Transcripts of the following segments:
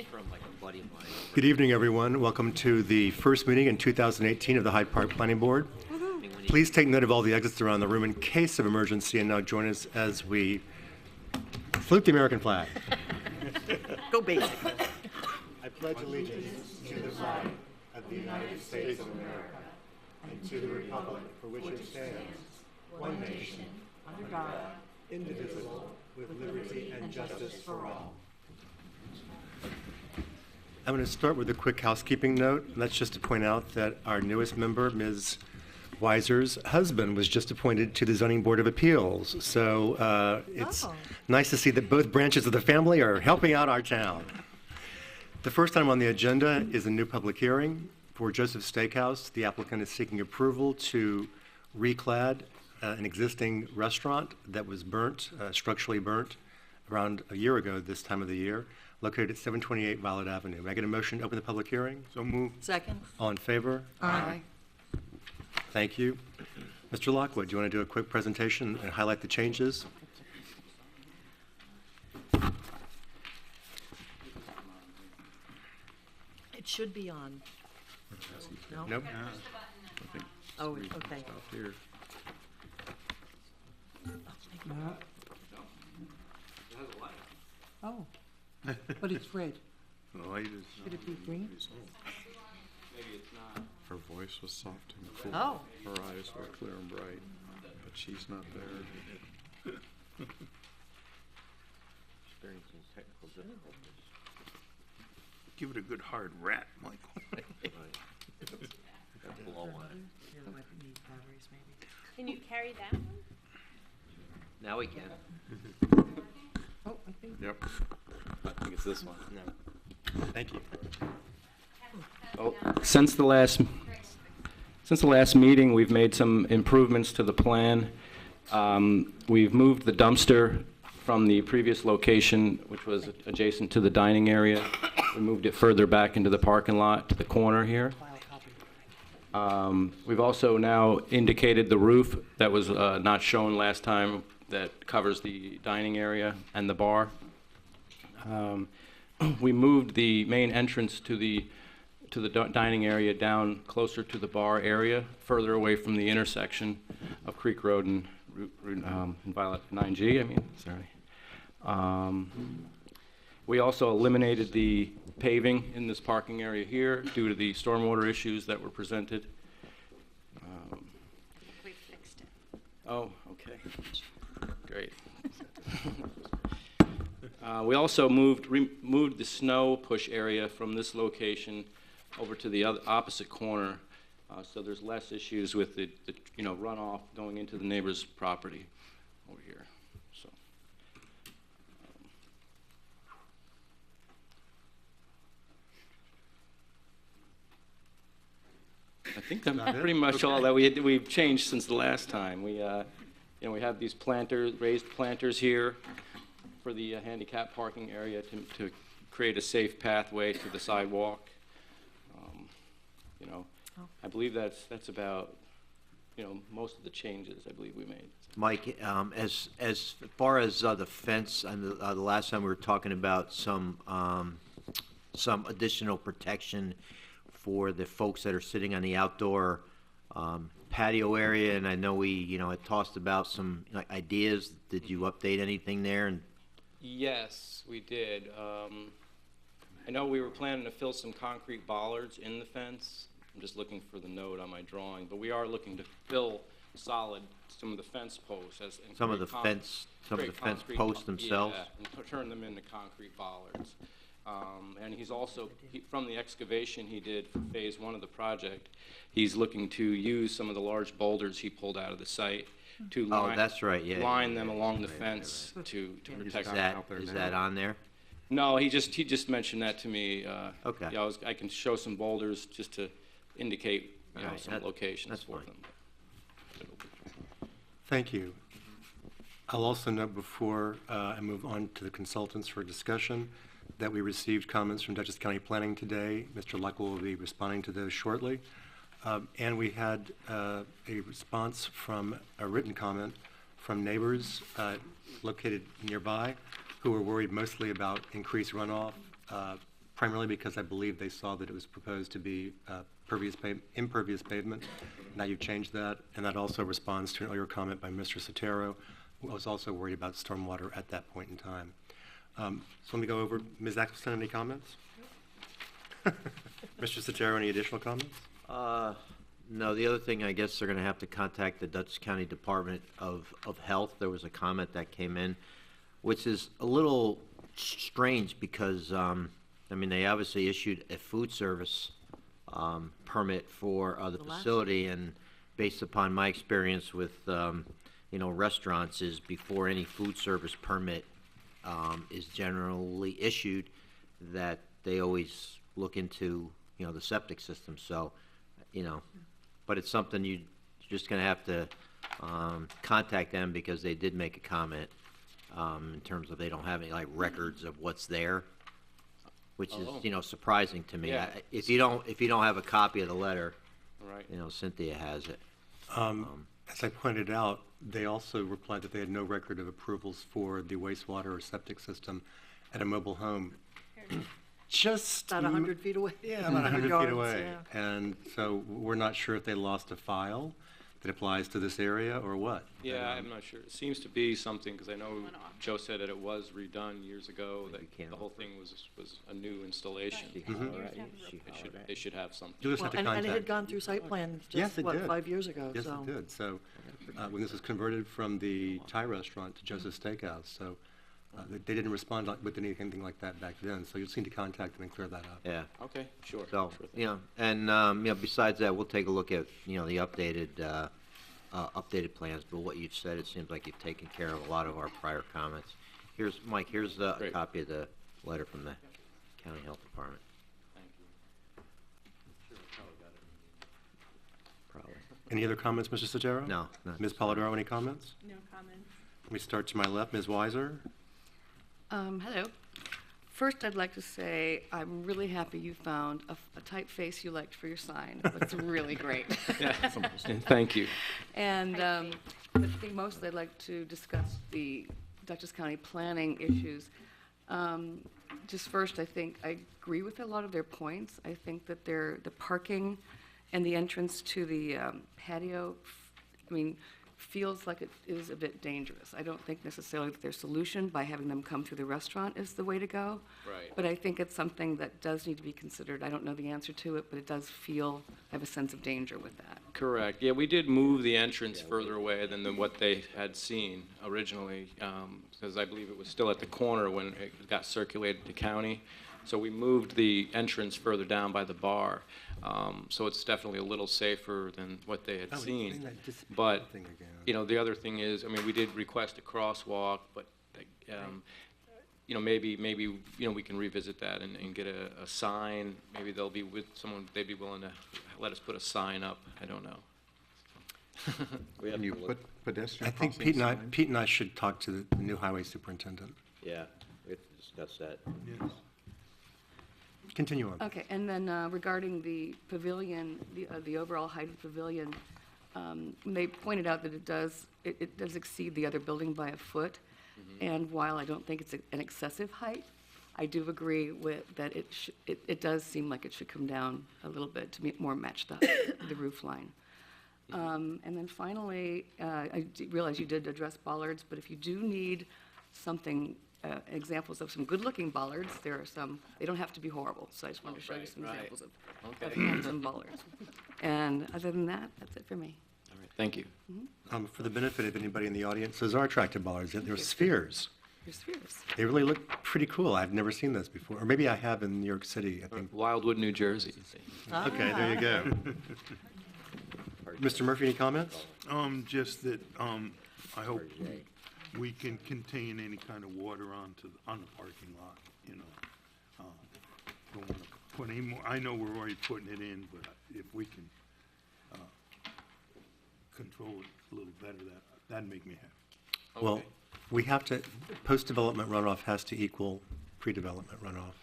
from like a buddy of mine. Good evening, everyone. Welcome to the first meeting in 2018 of the Hyde Park Planning Board. Please take note of all the exits around the room in case of emergency, and now join us as we salute the American flag. Go basic. I pledge allegiance to the flag of the United States of America and to the republic for which it stands, one nation, under God, indivisible, with liberty and justice for all. I'm going to start with a quick housekeeping note. That's just to point out that our newest member, Ms. Weiser's husband, was just appointed to the Zoning Board of Appeals. So it's nice to see that both branches of the family are helping out our town. The first item on the agenda is a new public hearing for Joseph's Steakhouse. The applicant is seeking approval to reclad an existing restaurant that was burnt, structurally burnt, around a year ago this time of the year, located at 728 Violet Avenue. May I get a motion to open the public hearing? So moved. Second. All in favor? Aye. Thank you. Mr. Lockwood, do you want to do a quick presentation and highlight the changes? It should be on. No? Nope. Oh, okay. Here. Oh, but it's red. The light is. Should it be green? Maybe it's not. Her voice was soft and cool. Oh. Her eyes were clear and bright, but she's not there. Experiencing technical difficulties. Give it a good hard rat, Michael. Blow on it. Can you carry that one? Now we can. Oh, I think. Yep. I think it's this one. No. Thank you. Oh, since the last meeting, we've made some improvements to the plan. We've moved the dumpster from the previous location, which was adjacent to the dining area. We moved it further back into the parking lot to the corner here. We've also now indicated the roof that was not shown last time that covers the dining area and the bar. We moved the main entrance to the dining area down closer to the bar area, further away from the intersection of Creek Road and Violet 9G. I mean, sorry. We also eliminated the paving in this parking area here due to the stormwater issues that were presented. We fixed it. Oh, okay. Great. We also moved the snow push area from this location over to the opposite corner, so there's less issues with the runoff going into the neighbor's property over here. So. I think that's pretty much all that we've changed since the last time. We have these raised planters here for the handicap parking area to create a safe pathway to the sidewalk. I believe that's about most of the changes I believe we made. Mike, as far as the fence, and the last time we were talking about some additional protection for the folks that are sitting on the outdoor patio area, and I know we had tossed about some ideas. Did you update anything there? And yes, we did. I know we were planning to fill some concrete bollards in the fence. I'm just looking for the note on my drawing, but we are looking to fill solid some of the fence posts some of the fence posts themselves. Yeah, and turn them into concrete bollards. And he's also, from the excavation he did for phase 1 of the project, he's looking to use some of the large boulders he pulled out of the site to line, that's right. Yeah, line them along the fence to protect. Is that on there? No, he just mentioned that to me. Okay. Yeah, I can show some boulders just to indicate some locations for fine. them. Thank you. I'll also note before I move on to the consultants for discussion that we received comments from Dutchess County Planning today. Mr. Luckwell will be responding to those shortly. And we had a response from a written comment from neighbors located nearby who were worried mostly about increased runoff, primarily because I believe they saw that it was proposed to be impervious pavement. Now you've changed that, and that also responds to an earlier comment by Mr. Sotero, who was also worried about stormwater at that point in time. So let me go over, Ms. Axelson, any comments? Mr. Sotero, any additional comments? No, the other thing, I guess they're gonna have to contact the Dutchess County Department of Health. There was a comment that came in, which is a little strange because, I mean, they obviously issued a food service permit for the facility, and based upon my experience with, you know, restaurants, is before any food service permit is generally issued, that they always look into, you know, the septic system. So, you know, but it's something you're just gonna have to contact them, because they did make a comment in terms of they don't have any like records of what's there, which is, you know, surprising to me. Yeah. If you don't have a copy of the letter, Right. you know, Cynthia has it. As I pointed out, they also replied that they had no record of approvals for the wastewater or septic system at a mobile home. Just About 100 feet away. Yeah, about 100 feet Yards, away. yeah. And so we're not sure if they lost a file that applies to this area or what. Yeah, I'm not sure. It seems to be something, because I know Joe said that it was redone years ago, that can't- the whole thing was a new installation. They should have something. You'll just Well, have to and it had contact. gone through site plan Yes, just, it what, did. 5 years ago? Yes, So it did. So when this was converted from the Thai restaurant to Joseph's Steakhouse, so they didn't respond with anything like that back then. So you'll just need to contact them and clear that up. Yeah. Okay, sure. So, Sure thing. you know, and, you know, besides that, we'll take a look at, you know, the updated plans, but what you've said, it seems like you've taken care of a lot of our prior comments. Here's, Mike, here's a Great. copy of the letter from the County Health Department. Thank you. Probably. Any other comments, Mr. Sotero? No, no. Ms. Polidoro, any comments? No comments. Let me start to my left. Ms. Weiser? Hello. First, I'd like to say I'm really happy you found a typeface you liked for your sign. It's really great. Thank you. And but I think mostly I'd like to discuss the Dutchess County planning issues. Just first, I think I agree with a lot of their points. I think that the parking and the entrance to the patio, I mean, feels like it is a bit dangerous. I don't think necessarily that their solution by having them come through the restaurant is the way to go. Right. But I think it's something that does need to be considered. I don't know the answer to it, but it does feel, I have a sense of danger with that. Correct. Yeah, we did move the entrance further away than what they had seen originally, because I believe it was still at the corner when it got circulated to county. So we moved the entrance further down by the bar. So it's definitely a little safer than what they had seen. But, you know, the other thing is, I mean, we did request a crosswalk, but, you know, maybe, you know, we can revisit that and get a sign. Maybe they'll be with someone, they'd be willing to let us put a sign up. I don't know. Can you put pedestrian I think crossing signs? Pete and I should talk to the new highway superintendent. Yeah, we have to discuss that. Yes. Continue on. Okay, and then regarding the pavilion, the overall height of the pavilion, they pointed out that it does exceed the other building by a foot. And while I don't think it's an excessive height, I do agree with that it does seem like it should come down a little bit to more match the roof line. And then finally, I realize you did address bollards, but if you do need something, examples of some good-looking bollards, there are some. They don't have to be horrible, so I just wanted to show you some right. examples of Okay. handsome bollards. And other than that, that's it for me. All right, thank you. For the benefit of anybody in the audience, those are attractive bollards. They're spheres. Your spheres. They really look pretty cool. I've never seen those before. Or maybe I have in New York City, I think. Wildwood, New Jersey. Okay, there you go. Mr. Murphy, any comments? Just that, I hope we can contain any kind of water on the parking lot, you know. Don't want to put any more, I know we're already putting it in, but if we can, control it a little better, that'd make me happy. Well, we have to, post-development runoff has to equal pre-development runoff.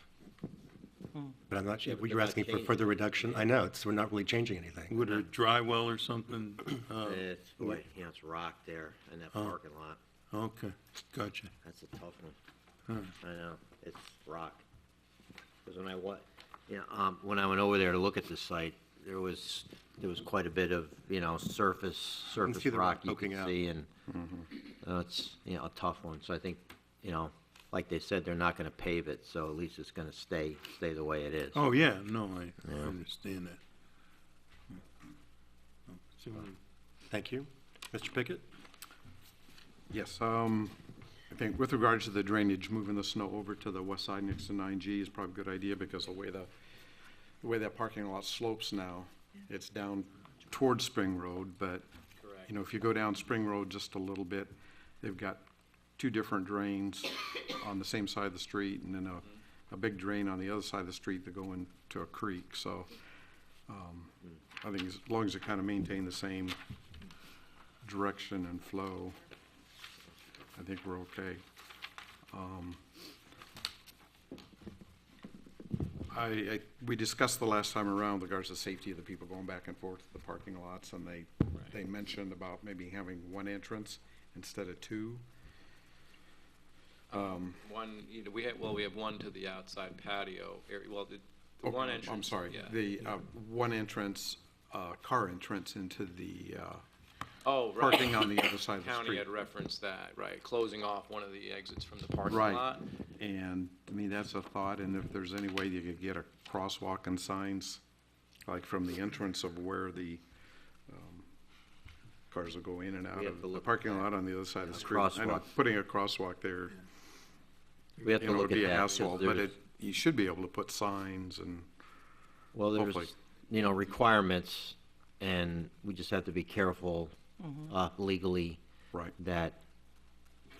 But I'm not sure, Yeah, but you're they're not asking for changing. further reduction? I know, we're not really changing anything. Would a dry well or something, It's, boy, you know, it's rock there in that parking lot. okay, gotcha. That's a tough one. I know, it's rock. Because when I went over there to look at the site, there was quite a bit of, surface see the rock rock you poking can out. see, and it's, a tough one. So I think, like they said, they're not gonna pave it, so at least it's gonna stay the way it is. Oh, yeah, no, I understand that. So, Thank you. Mr. Pickett? Yes, I think with regards to the drainage, moving the snow over to the west side next to 9G is probably a good idea because the way that parking lot slopes now, it's down towards Spring Road, but, if you go down Spring Road just a little bit, they've got two different drains on the same side of the street and then a big drain on the other side of the street that go into a creek, so I think as long as it kind of maintain the same direction and flow, I think we're okay. We discussed the last time around with regards to safety of the people going back and forth to the parking lots, and they mentioned about maybe having one entrance instead of two. We have one to the outside patio area, well, the one entrance. I'm sorry, yeah. the one entrance, car entrance into the Oh, right. parking on the other side of the County street. had referenced that, right, closing off one of the exits from the parking Right. lot. And, I mean, that's a thought, and if there's any way you could get a crosswalk and signs, like from the entrance of where the cars will go in and out We have of to the look parking lot on the other side of the A street. I know crosswalk. putting a crosswalk there, We have to it'd look at be a that. hassle, because but there's- you should be able to put signs and, Well, hopefully. there's, requirements, and we just have to be careful legally right. that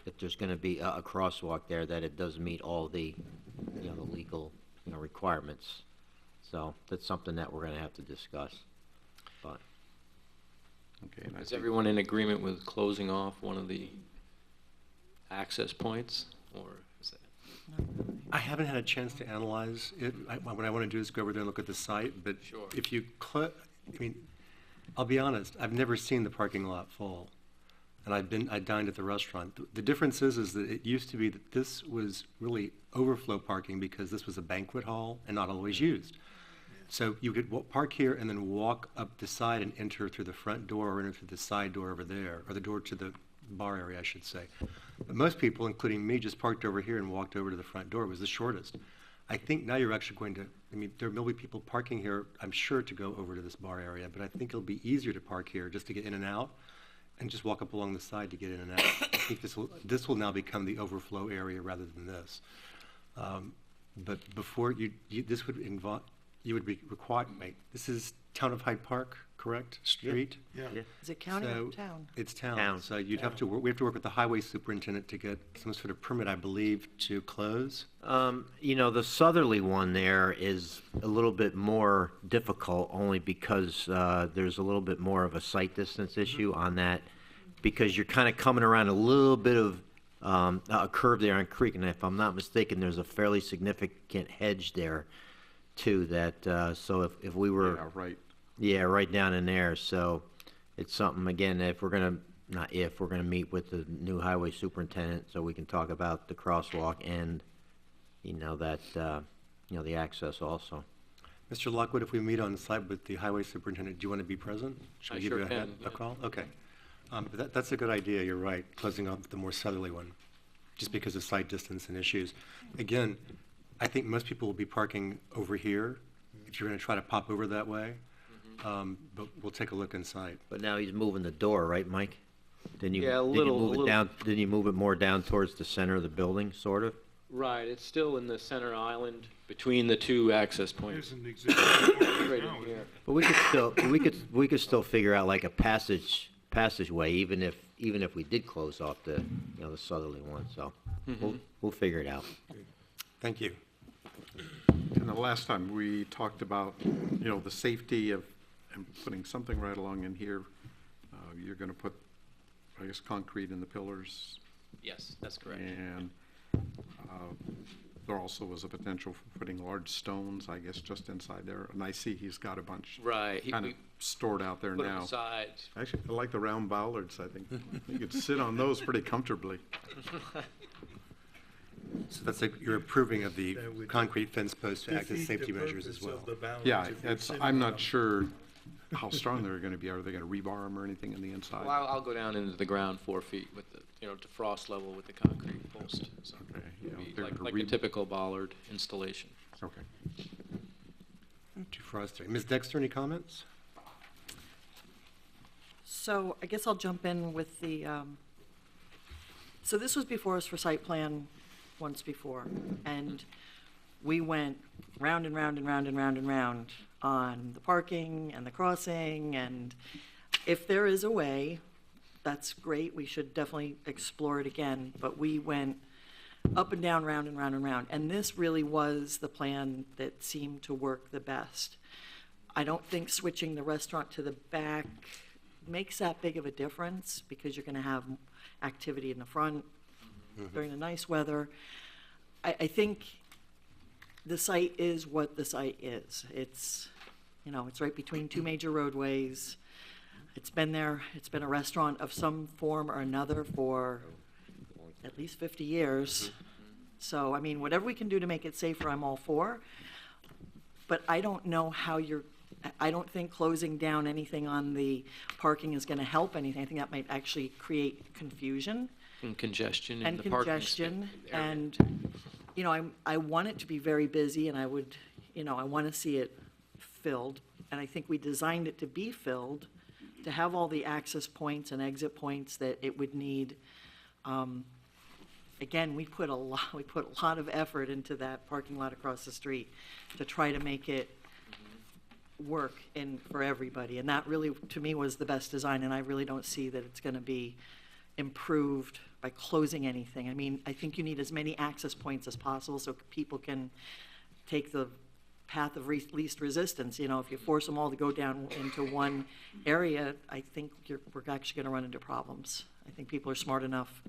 if there's gonna be a crosswalk there, that it does meet all the, the legal, requirements. So that's something that we're gonna have to discuss, but. Okay, and I Is think- everyone in agreement with closing off one of the access points, or is that? I haven't had a chance to analyze it. What I want to do is go over there and look at the site, but Sure. if you, I'll be honest, I've never seen the parking lot full. And I dined at the restaurant. The difference is that it used to be that this was really overflow parking because this was a banquet hall and not always used. So you could park here and then walk up the side and enter through the front door or enter through the side door over there, or the door to the bar area, I should say. But most people, including me, just parked over here and walked over to the front door. It was the shortest. I think now you're actually going to, there will be people parking here, I'm sure, to go over to this bar area, but I think it'll be easier to park here just to get in and out and just walk up along the side to get in and out. I think this will now become the overflow area rather than this. But before this would involve, you would be required, this is town of Hyde Park, correct? Street? Yeah. Is it county or So town? it's town. Town. So we have to work with the highway superintendent to get some sort of permit, I believe, to close. The southerly one there is a little bit more difficult only because there's a little bit more of a sight distance issue on that, because you're kind of coming around a little bit of a curve there on Creek, and if I'm not mistaken, there's a fairly significant hedge there too, that so if we were Yeah, right. right down in there, so it's something, again, if we're gonna meet with the new highway superintendent, so we can talk about the crosswalk and the access also. Mr. Lockwood, if we meet on site with the highway superintendent, do you want to be present? Should I we give sure you can, a yeah. call? Okay. But that's a good idea, you're right, closing off the more southerly one, just because of sight distance and issues. Again, I think most people will be parking over here, if you're going to try to pop over that way. But we'll take a look inside. But now he's moving the door, right, Mike? Didn't you? Yeah, a didn't little- you move a it little. down? Didn't you move it more down towards the center of the building, sort of? Right, it's still in the center island between the two access points. There's an existing one Right now, in isn't here. But we could still figure out like a passageway, even if we did close off the the southerly one. So we'll figure it out. Thank you. And the last time we talked about, the safety of and putting something right along in here. You're going to put, I guess, concrete in the pillars, Yes, that's correct. and there also was a potential for putting large stones, I guess, just inside there. And I see he's got a bunch Right, kind of stored out there put them now. aside. Actually, I like the round bollards, I think. You could sit on those pretty comfortably. So that's like you're approving of the That would concrete fence post to act as defeat the safety measures as purpose well. of the balance Yeah, if you're it's, sitting I'm on not sure how strong they're gonna be. Are they gonna rebar them or anything in the inside? Well, I'll go down into the ground 4 feet with the, to frost level with the concrete post. So Okay, yeah, it'd be they're like gonna a typical bollard installation. Okay. Not too frosty. Ms. Dexter, any comments? So I guess I'll jump in with the, so this was before us for site plan once before, and we went round and round and round and round and round on the parking and the crossing, and if there is a way, that's great, we should definitely explore it again, but we went up and down, round and round and round, and this really was the plan that seemed to work the best. I don't think switching the restaurant to the back makes that big of a difference, because you're gonna have activity in the front during the nice weather. I think the site is what the site is. It's, it's right between two major roadways. It's been there, it's been a restaurant of some form or another for at least 50 years. So, I mean, whatever we can do to make it safer, I'm all for. But I don't know how I don't think closing down anything on the parking is gonna help anything. I think that might actually create confusion And congestion in and the parking congestion. area. And, I want it to be very busy, and I would, I wanna see it filled. And I think we designed it to be filled, to have all the access points and exit points that it would need. Again, we put a lot of effort into that parking lot across the street to try to make it work for everybody. And that really, to me, was the best design, and I really don't see that it's gonna be improved by closing anything. I mean, I think you need as many access points as possible so people can take the path of least resistance. If you force them all to go down into one area, I think we're actually gonna run into problems. I think people are smart enough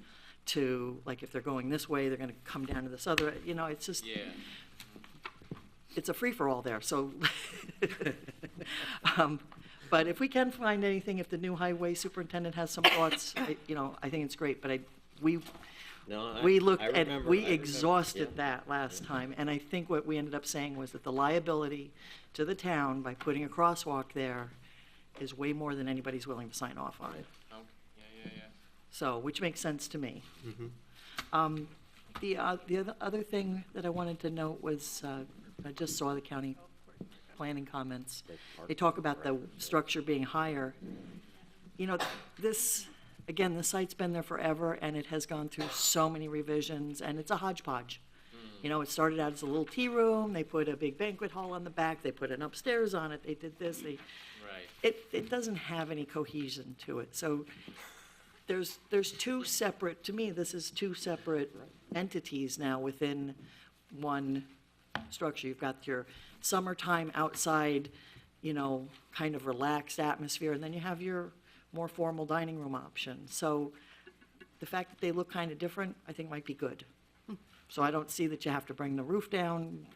to, like, if they're going this way, they're gonna come down to this other, it's just, Yeah. it's a free-for-all there, so. But if we can find anything, if the new highway superintendent has some thoughts, I think it's great, but we looked I at, remember- we I remember, exhausted yeah. that last time, and I think what we ended up saying was that the liability to the town by putting a crosswalk there is way more than anybody's willing to sign off on. Okay. Yeah. So, which makes sense to me. The other thing that I wanted to note was, I just saw the county planning comments. They talk about the structure being higher. This, again, the site's been there forever, and it has gone through so many revisions, and it's a hodgepodge. It started out as a little tea room, they put a big banquet hall on the back, they put an upstairs on it, they did this, Right. it doesn't have any cohesion to it. So there's two separate, to me, this is two separate entities now within one structure. You've got your summertime outside, kind of relaxed atmosphere, and then you have your more formal dining room option. So the fact that they look kind of different, I think might be good. So I don't see that you have to bring the roof down.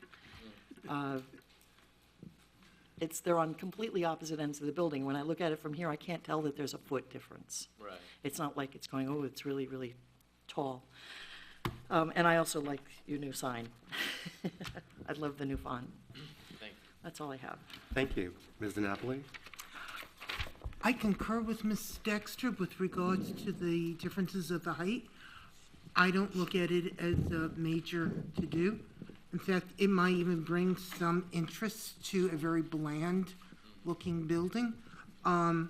They're on completely opposite ends of the building. When I look at it from here, I can't tell that there's a foot difference. Right. It's not like it's going, oh, it's really, really tall. And I also like your new sign. I love the new font. Thank you. That's all I have. Thank you. Ms. DiNapoli? I concur with Ms. Dexter with regards to the differences of the height. I don't look at it as a major to-do. In fact, it might even bring some interest to a very bland-looking building. And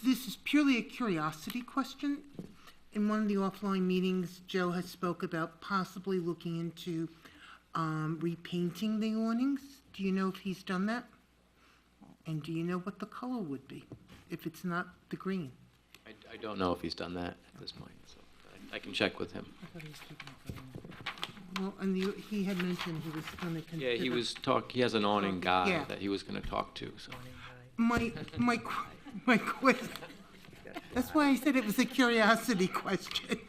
this is purely a curiosity question. In one of the offline meetings, Joe has spoke about possibly looking into repainting the awnings. Do you know if he's done that? And do you know what the color would be if it's not the green? I don't know if he's done that at this point, so I can check with him. I thought he was keeping it going. Well, and he had mentioned he was going to consider. Yeah, he has an awning guy Yeah. that he was gonna talk to, so. My question, that's why I said it was a curiosity question.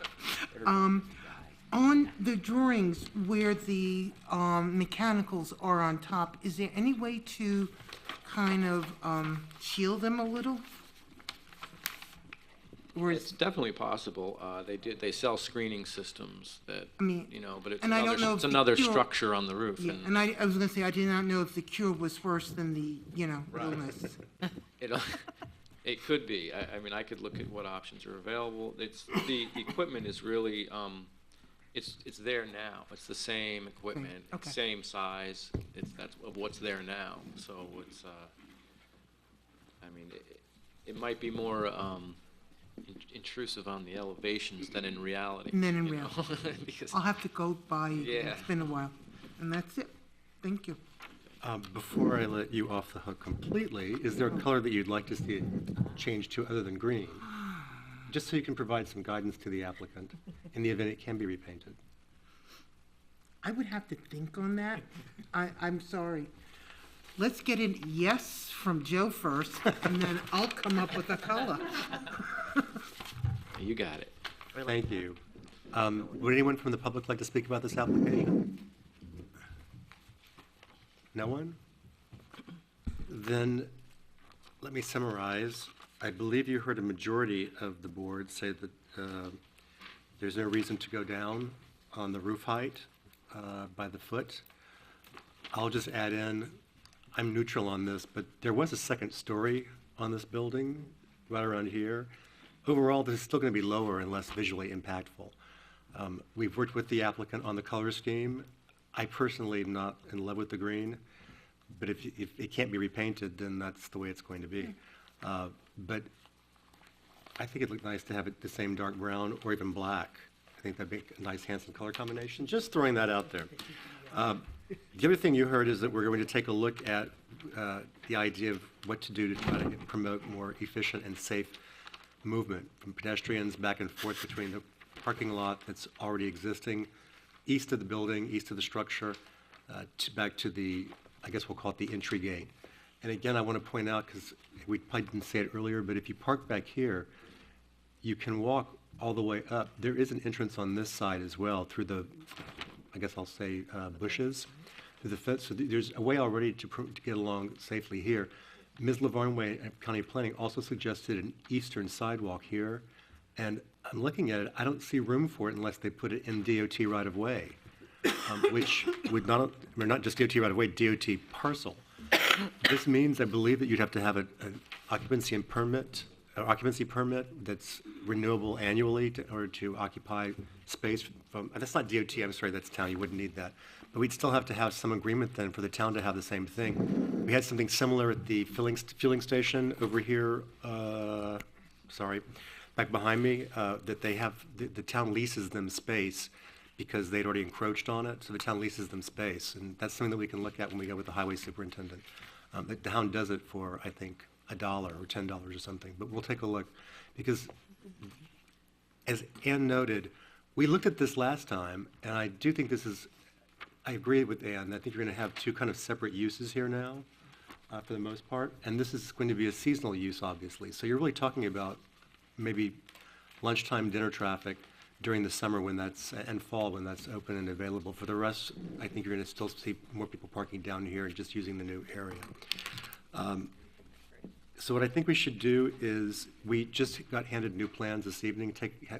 On the drawings where the mechanicals are on top, is there any way to kind of shield them a little? Or It's is, definitely possible. They sell screening systems that, I mean, but it's and I don't know it's if the another cure- structure on the roof. yeah, and I was gonna say, I did not know if the cure was worse than the, illness. It'll- It could be. I mean, I could look at what options are available. The equipment is really, it's there now. It's the same equipment, Okay. it's same size. That's of what's there now. So it's, I mean, it might be more intrusive on the elevations than in reality. And then in you know? reality. Because, I'll have to go by, Yeah. it's been a while. And that's it. Thank you. Before I let you off the hook completely, is there a color that you'd like to see change to other than green? Just so you can provide some guidance to the applicant in the event it can be repainted. I would have to think on that. I'm sorry. Let's get a yes from Joe first, and then I'll come up with a color. you got it. Thank you. Would anyone from the public like to speak about this application? No one? Then, let me summarize. I believe you heard a majority of the board say that there's no reason to go down on the roof height by the foot. I'll just add in, I'm neutral on this, but there was a second story on this building, right around here. Overall, this is still going to be lower and less visually impactful. We've worked with the applicant on the color scheme. I personally am not in love with the green, but if it can't be repainted, then that's the way it's going to be. But I think it'd look nice to have it the same dark brown or even black. I think that'd be a nice, handsome color combination. Just throwing that out there. The other thing you heard is that we're going to take a look at the idea of what to do to try to promote more efficient and safe movement from pedestrians back and forth between the parking lot that's already existing, east of the building, east of the structure, back to the, I guess we'll call it the entry gate. And again, I want to point out, because we probably didn't say it earlier, but if you park back here, you can walk all the way up. There is an entrance on this side as well through the, I guess I'll say, bushes, through the fence. So there's a way already to get along safely here. Ms. Lavarnway at County Planning also suggested an eastern sidewalk here, and I'm looking at it, I don't see room for it unless they put it in DOT right-of-way, which would not just DOT right-of-way, DOT parcel. This means, I believe, that you'd have to have an occupancy permit that's renewable annually in order to occupy space from, that's not DOT, I'm sorry, that's town, you wouldn't need that. But we'd still have to have some agreement then for the town to have the same thing. We had something similar at the fueling station over here, back behind me, that they have, the town leases them space because they'd already encroached on it, so the town leases them space. And that's something that we can look at when we go with the highway superintendent. The town does it for, I think, $1 or $10 or something, but we'll take a look. Because, as Ann noted, we looked at this last time, and I do think this is, I agree with Ann, I think you're going to have two kind of separate uses here now, for the most part, and this is going to be a seasonal use, obviously. So you're really talking about maybe lunchtime dinner traffic during the summer when that's, and fall when that's open and available. For the rest, I think you're going to still see more people parking down here and just using the new area. So what I think we should do is, we just got handed new plans this evening.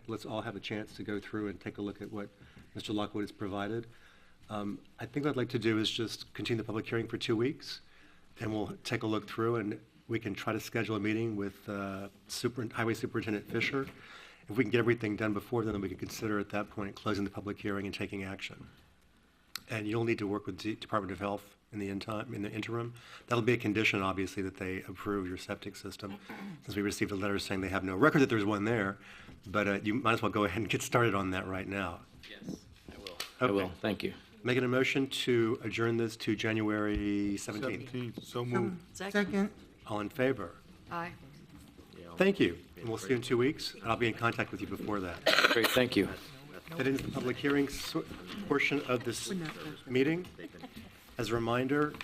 Let's all have a chance to go through and take a look at what Mr. Lockwood has provided. I think what I'd like to do is just continue the public hearing for 2 weeks, and we'll take a look through, and we can try to schedule a meeting with Highway Superintendent Fisher. If we can get everything done before then we can consider at that point closing the public hearing and taking action. And you'll need to work with the Department of Health in the interim. That'll be a condition, obviously, that they approve your septic system, since we received a letter saying they have no record that there's one there, but you might as well go ahead and get started on that right now. Yes, I will. Okay. I will, thank you. Making a motion to adjourn this to January 17th. 17th, so moved. Second. All in favor? Aye. Thank you, and we'll see you in 2 weeks. I'll be in contact with you before that. Great, thank you. That ends the public hearing portion of this meeting. As a reminder,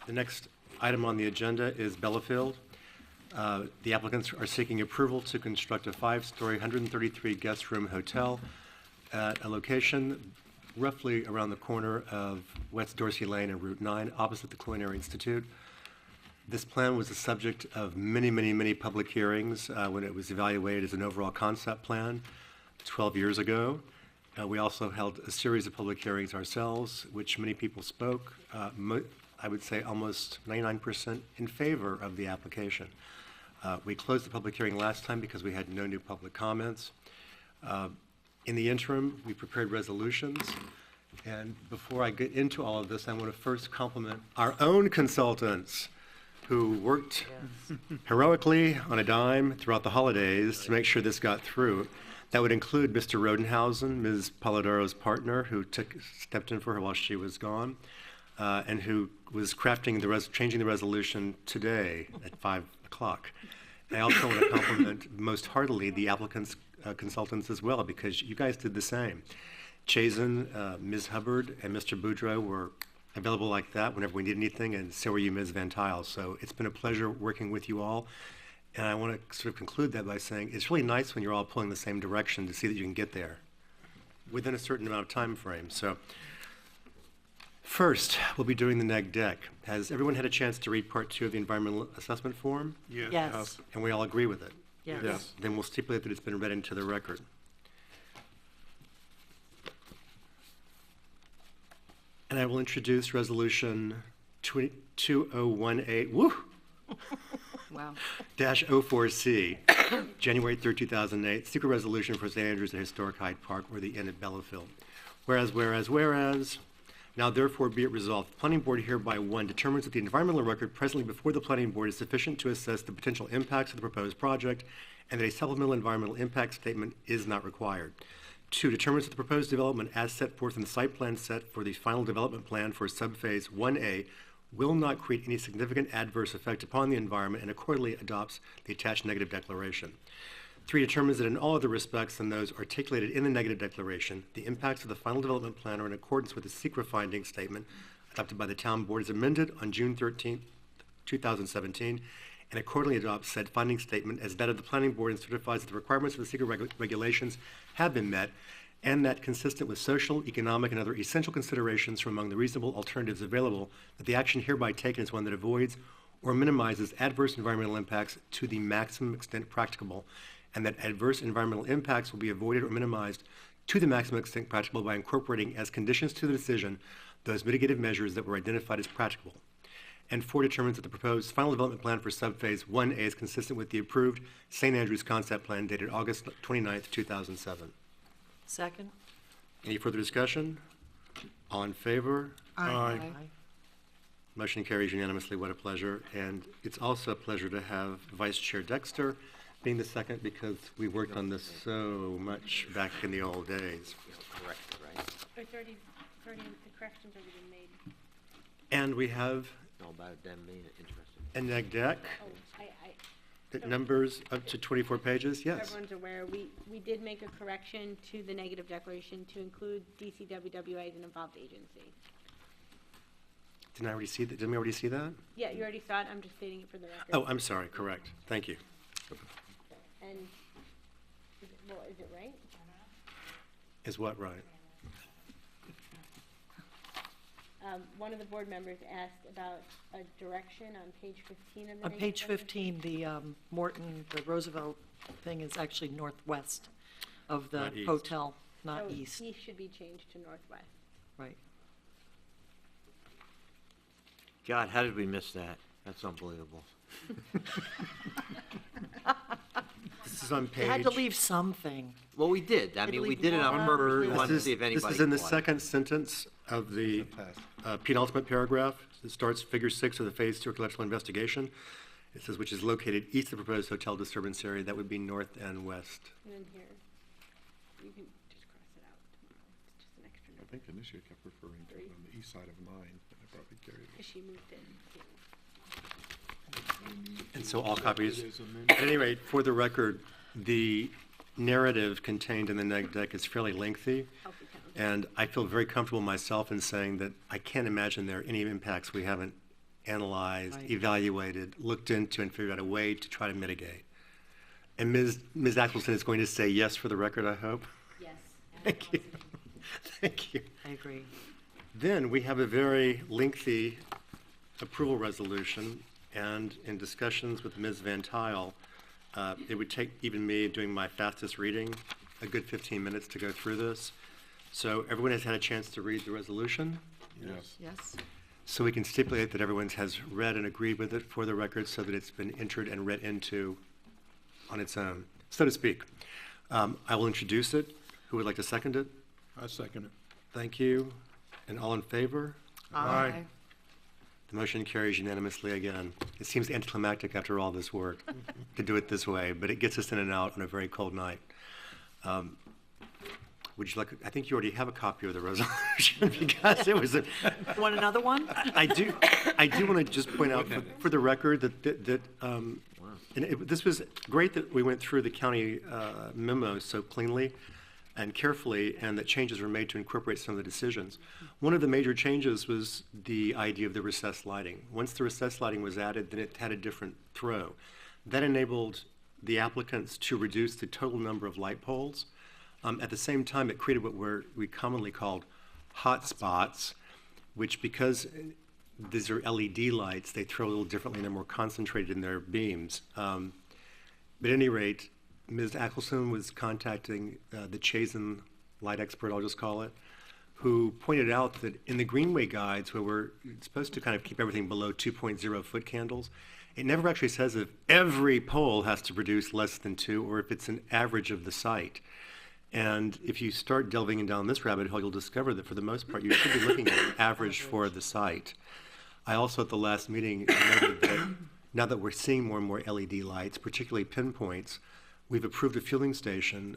the next item on the agenda is Bellefield. The applicants are seeking approval to construct a 5-story, 133 guest room hotel at a location roughly around the corner of West Dorsey Lane and Route 9, opposite the Culinary Institute. This plan was the subject of many, many, many public hearings when it was evaluated as an overall concept plan 12 years ago. We also held a series of public hearings ourselves, which many people spoke, I would say almost 99% in favor of the application. We closed the public hearing last time because we had no new public comments. In the interim, we prepared resolutions. And before I get into all of this, I want to first compliment our own consultants who worked heroically on a dime throughout the holidays to make sure this got through. That would include Mr. Rodenhausen, Ms. Polidaro's partner, who stepped in for her while she was gone, and who was crafting changing the resolution today at 5 o'clock. I also want to compliment most heartily the applicants' consultants as well, because you guys did the same. Chazen, Ms. Hubbard, and Mr. Boudreau were available like that whenever we need anything, and so were you, Ms. Van Tile. So it's been a pleasure working with you all. And I want to sort of conclude that by saying it's really nice when you're all pulling the same direction to see that you can get there within a certain amount of time frame. So first, we'll be doing the neg deck. Has everyone had a chance to read part 2 of the environmental assessment form? Yes. And we all agree with it? Yes. Yes. Then we'll stipulate that it's been read into the record. And I will introduce resolution 2018, woo! Wow. -04C, January 3rd, 2008, secret resolution for St. Andrews at Historic Hyde Park or the Inn at Bellefield. Whereas, now therefore be it resolved, the Planning Board hereby, 1, determines that the environmental record presently before the Planning Board is sufficient to assess the potential impacts of the proposed project, and that a supplemental environmental impact statement is not required. 2, determines that the proposed development as set forth in the site plan set for the final development plan for subphase 1A will not create any significant adverse effect upon the environment and accordingly adopts the attached negative declaration. 3, determines that in all other respects than those articulated in the negative declaration, the impacts of the final development plan are in accordance with the secret finding statement adopted by the Town Board as amended on June 13, 2017, and accordingly adopts said finding statement as that of the Planning Board and certifies that the requirements of the secret regulations have been met, and that consistent with social, economic, and other essential considerations from among the reasonable alternatives available, that the action hereby taken is one that avoids or minimizes adverse environmental impacts to the maximum extent practicable, and that adverse environmental impacts will be avoided or minimized to the maximum extent practicable by incorporating as conditions to the decision those mitigative measures that were identified as practicable. And 4, determines that the proposed final development plan for subphase 1A is consistent with the approved St. Andrews concept plan dated August 29th, 2007. Second? Any further discussion? All in favor? Aye. Motion carries unanimously. What a pleasure. And it's also a pleasure to have Vice Chair Dexter being the second because we worked on this so much back in the old days. Correct, right? It's already, the corrections already been made. And we have All about them being interested. a neg deck Oh, that numbers up to 24 pages. Yes. everyone's aware, we did make a correction to the negative declaration to include DCWWA as an involved agency. Didn't I already see that? Didn't we already see that? Yeah, you already saw it, I'm just stating it for the record. Oh, I'm sorry. Correct. Thank you. And, is it right? Is what right? One of the board members asked about a direction on page 15 of the On negative page declaration. 15, the Morton, the Roosevelt thing is actually northwest of the Not east. hotel, not So east. east should be changed to northwest. Right. God, how did we miss that? That's unbelievable. This is on They page. had to leave something. Well, we did. I mean, we did it on Italy- purpose. We This wanted to see if This anybody. is in the caught it. second sentence of the penultimate paragraph. It starts figure 6 of the phase 2 archaeological investigation. It says, which is located east of the proposed hotel disturbance area. That would be north and west. And then here, you can just cross it out tomorrow. It's just an extra I note, think initially I kept referring to it on the east side of 9, and I probably carried it. because she moved it. And so all copies. It is amended. At any rate, for the record, the narrative contained in the neg deck is fairly lengthy. Healthy town. And I feel very comfortable myself in saying that I can't imagine there are any impacts we haven't analyzed, Right. evaluated, looked into, and figured out a way to try to mitigate. And Ms. Axelson is going to say yes for the record, I hope. Yes. Thank you. Thank you. I agree. Then we have a very lengthy approval resolution, and in discussions with Ms. Van Tile, it would take even me doing my fastest reading a good 15 minutes to go through this. So everyone has had a chance to read the resolution. Yes. Yes. So we can stipulate that everyone has read and agreed with it for the record so that it's been entered and read into on its own, so to speak. I will introduce it. Who would like to second it? I second it. Thank you. And all in favor? Aye. The motion carries unanimously again. It seems anticlimactic after all this work to do it this way, but it gets us in and out on a very cold night. Would you like, I think you already have a copy of the resolution because it was a, Want another one? I do want to just point out for the record that this was great that we went through the county memo so cleanly and carefully, and that changes were made to incorporate some of the decisions. One of the major changes was the idea of the recessed lighting. Once the recessed lighting was added, then it had a different throw. That enabled the applicants to reduce the total number of light poles. At the same time, it created what we commonly called hot spots, which, because these are LED lights, they throw a little differently and they're more concentrated in their beams. But at any rate, Ms. Ackelson was contacting the Chazen light expert, I'll just call it, who pointed out that in the Greenway guides, where we're supposed to kind of keep everything below 2.0 foot candles, it never actually says if every pole has to produce less than 2 or if it's an average of the site. And if you start delving down this rabbit hole, you'll discover that for the most part, you should be looking at an average for the site. I also, at the last meeting, noted that now that we're seeing more and more LED lights, particularly pinpoints, we've approved a fueling station.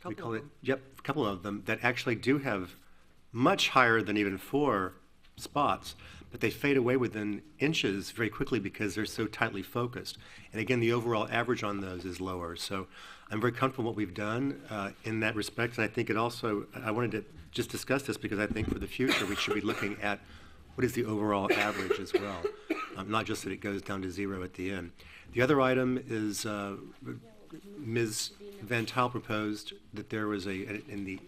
We call it, yep, a couple of them that actually do have much higher than even 4 spots, but they fade away within inches very quickly because they're so tightly focused. And again, the overall average on those is lower. So I'm very comfortable with what we've done in that respect. And I think it also, I wanted to just discuss this because I think for the future, we should be looking at what is the overall average as well, not just that it goes down to 0 at the end. The other item is Ms. Van Tile proposed that there was in the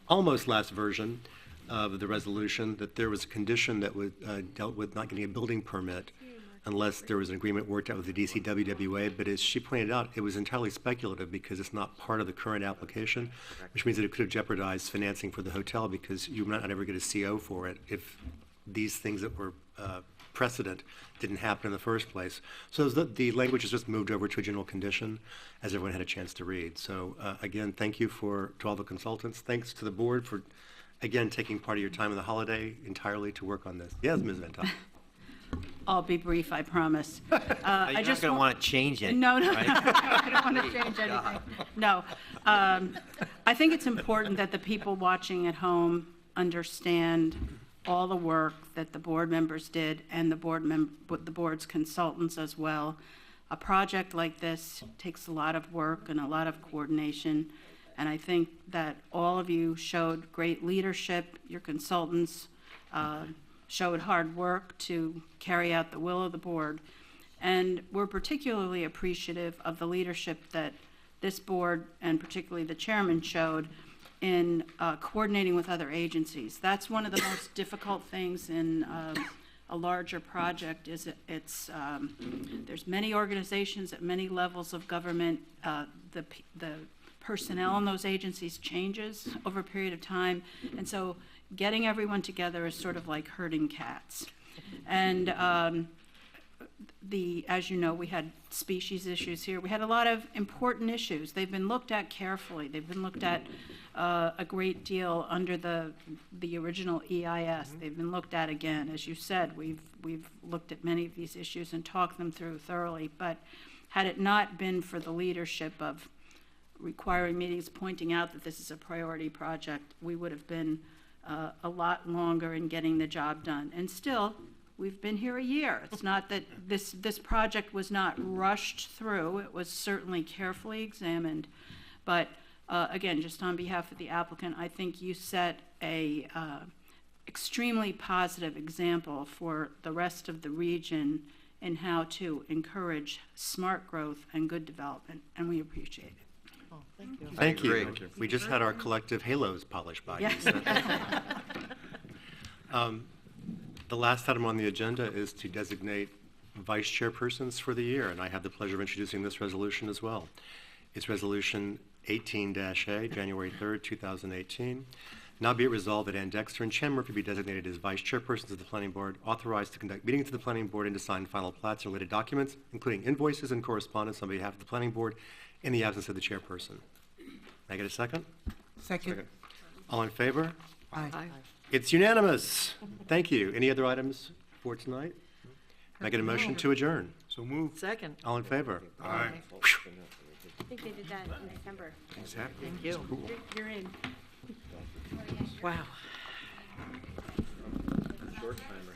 almost last version of the resolution, that there was a condition that would dealt with not getting a building permit unless there was an agreement worked out with the DCWWA. But as she pointed out, it was entirely speculative because it's not part of the current application, which means that it could have jeopardized financing for the hotel because you might not ever get a CO for it if these things that were precedent didn't happen in the first place. So the language has just moved over to a general condition as everyone had a chance to read. So again, thank you to all the consultants. Thanks to the board for, again, taking part of your time on the holiday entirely to work on this. Yes, Ms. Van Tile. I'll be brief, I promise. You're not going to want to change it. No, right? I don't want to change anything. No. I think it's important that the people watching at home understand all the work that the board members did and the board's consultants as well. A project like this takes a lot of work and a lot of coordination, and I think that all of you showed great leadership. Your consultants showed hard work to carry out the will of the board, and we're particularly appreciative of the leadership that this board and particularly the chairman showed in coordinating with other agencies. That's one of the most difficult things in a larger project. Is there's many organizations at many levels of government. The personnel in those agencies changes over a period of time, and so getting everyone together is sort of like herding cats. And as you know, we had species issues here. We had a lot of important issues. They've been looked at carefully. They've been looked at a great deal under the original EIS. They've been looked at again. As you said, we've looked at many of these issues and talked them through thoroughly. But had it not been for the leadership of requiring meetings, pointing out that this is a priority project, we would have been a lot longer in getting the job done. And still, we've been here a year. It's not that this project was not rushed through. It was certainly carefully examined. But again, just on behalf of the applicant, I think you set a extremely positive example for the rest of the region in how to encourage smart growth and good development, and we appreciate it. Oh, thank you. Thank you. Thank you. We just had our collective halos polished by you. Yeah. The last item on the agenda is to designate vice chairpersons for the year, and I have the pleasure of introducing this resolution as well. It's Resolution 18-A, January 3rd, 2018. Now be it resolved that Ann Dexter and Chen Murphy be designated as vice chairpersons of the planning board, authorized to conduct meetings of the planning board and to sign final plats or related documents, including invoices and correspondence on behalf of the planning board in the absence of the chairperson. May I get a second? Second. All in favor? Aye. It's unanimous. Thank you. Any other items for tonight? May I get a motion to adjourn? So move. Second. All in favor? Aye. I think they did that in December. Exactly. Thank you. You're in. Wow. Short timer.